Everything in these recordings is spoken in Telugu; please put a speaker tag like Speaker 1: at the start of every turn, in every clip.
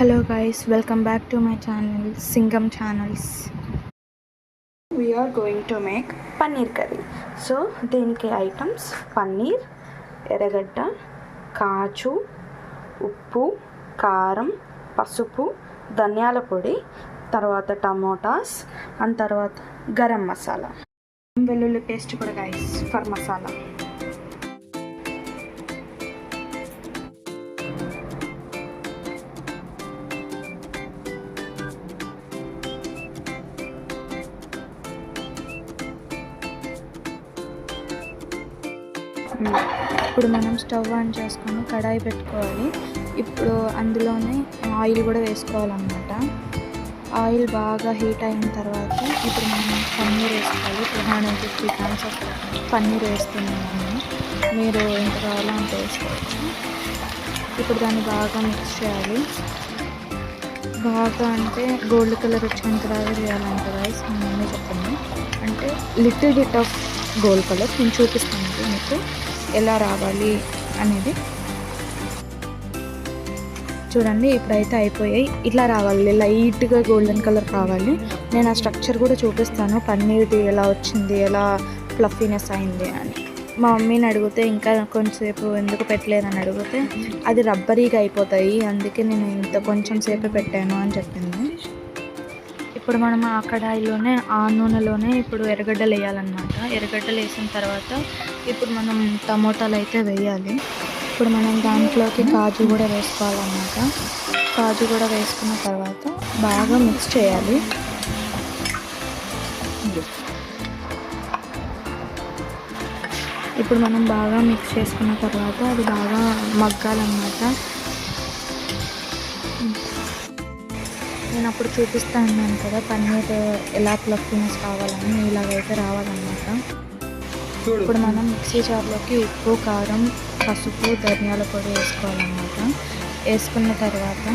Speaker 1: Hello guys, welcome back to my channel Singam Channels. We are going to make paneer curry. So దీనికి ఐటమ్స్ పన్నీర్, ఎర్రగడ్డ, కాజు, ఉప్పు, కారం, పసుపు, ధనియాల పొడి, తర్వాత టమోటాస్ అండ్ తర్వాత గరం మసాలా, వెల్లుల్లి పేస్ట్ కూడా గైస్ ఫర్ మసాలా. ఇప్పుడు మనం స్టవ్ ఆన్ చేసుకొని కడాయి పెట్టుకోవాలి. ఇప్పుడు అందులోనే ఆయిల్ కూడా వేసుకోవాలన్నమాట. ఆయిల్ బాగా హీట్ అయిన తర్వాత ఇప్పుడు మనం పన్నీర్ వేసుకోవాలి. 250 గ్రామ్స్ ఆఫ్ పన్నీర్ వేస్తున్నాను. మీరు ఎంత కావాలో అంత వేసుకోవచ్చు. ఇప్పుడు దాన్ని బాగా మిక్స్ చేయాలి. బాగా అంటే గోల్డ్ కలర్ వచ్చేంత బాగా చేయాలంట రైస్ నేనే చెప్తాను. అంటే little bit of gold colour నేను చూపిస్తాను మీకు ఎలా రావాలి అనేది. చూడండి ఇప్పుడైతే అయిపోయాయి. ఇట్లా రావాలి, లైట్గా గోల్డెన్ కలర్ రావాలి. నేను ఆ స్ట్రక్చర్ కూడా చూపిస్తాను, పన్నీర్ది ఎలా వచ్చింది, ఎలా ఫ్లఫీనెస్ అయింది అని. మా మమ్మీని అడిగితే ఇంకా కొంచెంసేపు ఎందుకు పెట్టలేదని అడిగితే అది రబ్బరీగా అయిపోతాయి, అందుకే నేను ఇంత కొంచెం సేపే పెట్టాను అని చెప్పింది. ఇప్పుడు మనం ఆ కడాయిలోనే ఆ నూనెలోనే ఇప్పుడు ఎర్రగడ్డలు వేయాలన్నమాట. ఎర్రగడ్డలు వేసిన తర్వాత ఇప్పుడు మనం టమోటాలు అయితే వేయాలి. ఇప్పుడు మనం దాంట్లోకి కాజు కూడా వేసుకోవాలన్నమాట. కాజు కూడా వేసుకున్న తర్వాత బాగా మిక్స్ చేయాలి. ఇప్పుడు మనం బాగా మిక్స్ చేసుకున్న తర్వాత అది బాగా మగ్గాలన్నమాట. నేను అప్పుడు చూపిస్తా ఉన్నాను కదా పన్నీర్ ఎలా ఫ్లఫీనెస్ కావాలని, ఇలాగైతే రావాలన్నమాట. ఇప్పుడు మనం మిక్సీ జార్లోకి ఉప్పు, కారం, పసుపు, ధనియాల పొడి వేసుకోవాలన్నమాట. వేసుకున్న తర్వాత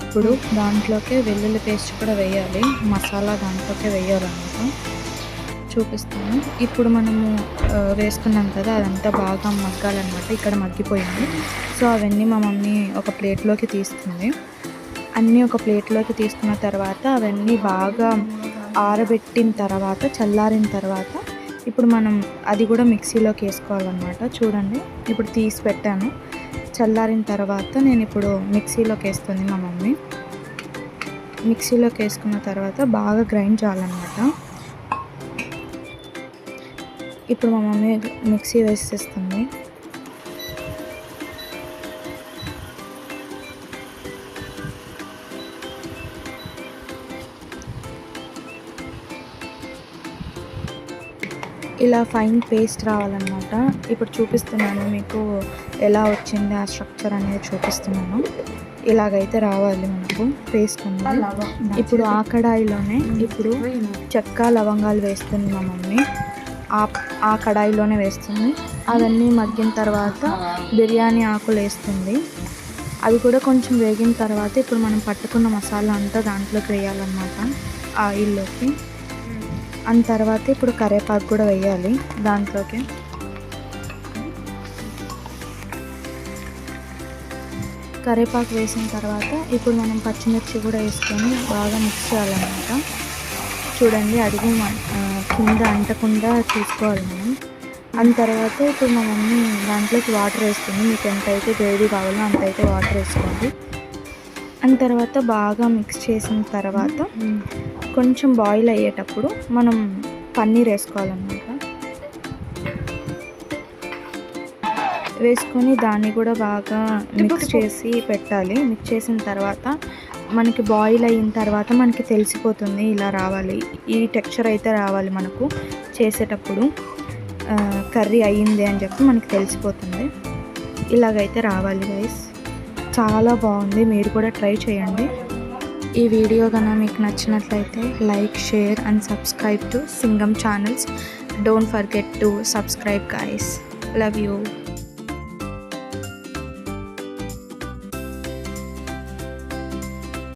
Speaker 1: ఇప్పుడు దాంట్లోకి వెల్లుల్లి పేస్ట్ కూడా వేయాలి. మసాలా దాంట్లోకి వేయాలన్నమాట. చూపిస్తాను. ఇప్పుడు మనము వేసుకున్నాం కదా అదంతా బాగా మగ్గాలన్నమాట. ఇక్కడ మగ్గిపోయింది. సో అవన్నీ మా మమ్మీ ఒక ప్లేట్లోకి తీస్తుంది. అన్నీ ఒక ప్లేట్లోకి తీసుకున్న తర్వాత అవన్నీ బాగా ఆరబెట్టిన తర్వాత చల్లారిన తర్వాత ఇప్పుడు మనం అది కూడా మిక్సీలోకి వేసుకోవాలన్నమాట. చూడండి ఇప్పుడు తీసి పెట్టాను. చల్లారిన తర్వాత నేను ఇప్పుడు మిక్సీలోకి వేస్తుంది మా మమ్మీ. మిక్సీలోకి వేసుకున్న తర్వాత బాగా గ్రైండ్ చేయాలన్నమాట. ఇప్పుడు మా మమ్మీ మిక్సీ వేసేస్తుంది. ఇలా ఫైన్ పేస్ట్ రావాలన్నమాట. ఇప్పుడు చూపిస్తున్నాను మీకు ఎలా వచ్చింది ఆ స్ట్రక్చర్ అనేది చూపిస్తున్నాను. ఇలాగైతే రావాలి మనకు పేస్ట్ అనేది. ఇప్పుడు ఆ కడాయిలోనే ఇప్పుడు చెక్క, లవంగాలు వేస్తుంది మా మమ్మీ. ఆ కడాయిలోనే వేస్తుంది. అవన్నీ మగ్గిన తర్వాత బిర్యానీ ఆకులు వేస్తుంది. అవి కూడా కొంచెం వేగిన తర్వాత ఇప్పుడు మనం పట్టుకున్న మసాలా అంతా దాంట్లోకి వేయాలన్నమాట, ఆయిల్లోకి. అండ్ తర్వాత ఇప్పుడు కరివేపాకు కూడా వేయాలి దాంట్లోకి. కరివేపాకు వేసిన తర్వాత ఇప్పుడు మనం పచ్చిమిర్చి కూడా వేసుకొని బాగా మిక్స్ చేయాలన్నమాట. చూడండి అడుగు కింద అంటకుండా చూసుకోవాలి మనం. అండ్ తర్వాత ఇప్పుడు మా మమ్మీ దాంట్లోకి వాటర్ వేస్తుంది. మీకు ఎంతైతే గ్రేవీ కావాలో అంతైతే వాటర్ వేసుకోండి. అండ్ తర్వాత బాగా మిక్స్ చేసిన తర్వాత కొంచెం బాయిల్ అయ్యేటప్పుడు మనం పన్నీర్ వేసుకోవాలన్నమాట. వేసుకొని దాన్ని కూడా బాగా మిక్స్ చేసి పెట్టాలి. మిక్స్ చేసిన తర్వాత మనకి బాయిల్ అయిన తర్వాత మనకి తెలిసిపోతుంది ఇలా రావాలి, ఈ టెక్స్చర్ అయితే రావాలి మనకు చేసేటప్పుడు కర్రీ అయ్యింది అని చెప్పి మనకి తెలిసిపోతుంది. ఇలాగైతే రావాలి గైస్. చాలా బాగుంది, మీరు కూడా ట్రై చేయండి. ఈ వీడియో కన్నా మీకు నచ్చినట్లయితే like, share and subscribe to Singam channels. Don't forget to subscribe guys. Love you.